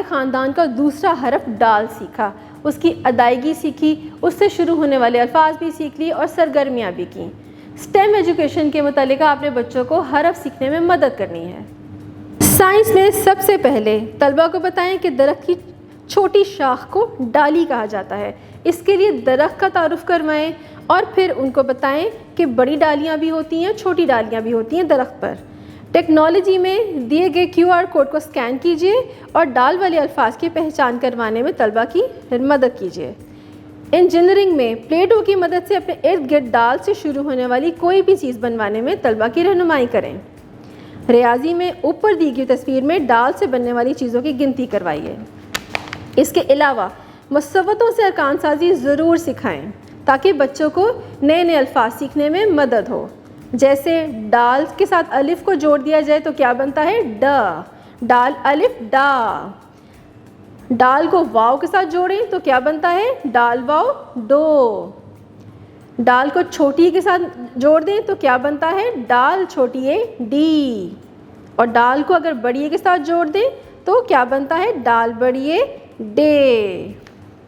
خاندان کا دوسرا حرف ڈال سیکھا، اس کی ادائیگی سیکھی، اس سے شروع ہونے والے الفاظ بھی سیکھ لی اور سرگرمیاں بھی کیں۔ اسٹیم ایجوکیشن کے متعلقہ آپ نے بچوں کو حرف سیکھنے میں مدد کرنی ہے۔ سائنس میں سب سے پہلے طلبہ کو بتائیں کہ درخت کی چھوٹی شاخ کو ڈالی کہا جاتا ہے، اس کے لیے درخت کا تعارف کروائیں اور پھر ان کو بتائیں کہ بڑی ڈالیاں بھی ہوتی ہیں، چھوٹی ڈالیاں بھی ہوتی ہیں درخت پر۔ ٹیکنالوجی میں دیے گئے QR کوڈ کو اسکین کیجیے اور ڈال والے الفاظ کی پہچان کروانے میں طلبہ کی مدد کیجیے۔ انجینئرنگ میں پلیٹوں کی مدد سے اپنے ارد گرد ڈال سے شروع ہونے والی کوئی بھی چیز بنوانے میں طلبہ کی رہنمائی کریں۔ ریاضی میں اوپر دی گئی تصویر میں ڈال سے بننے والی چیزوں کی گنتی کروائیے۔ اس کے علاوہ مصوتوں سے ارکان سازی ضرور سکھائیں تاکہ بچوں کو نئے نئے الفاظ سیکھنے میں مدد ہو۔ جیسے ڈال کے ساتھ الف کو جوڑ دیا جائے تو کیا بنتا ہے؟ ڈ، ڈال الف ڈا۔ ڈال کو واو کے ساتھ جوڑیں تو کیا بنتا ہے؟ ڈال واو ڈو۔ ڈال کو چھوٹی کے ساتھ جوڑ دیں تو کیا بنتا ہے؟ ڈال چھوٹی اے ڈی۔ اور ڈال کو اگر بڑی اے کے ساتھ جوڑ دیں تو کیا بنتا ہے؟ ڈال بڑی اے ڈے۔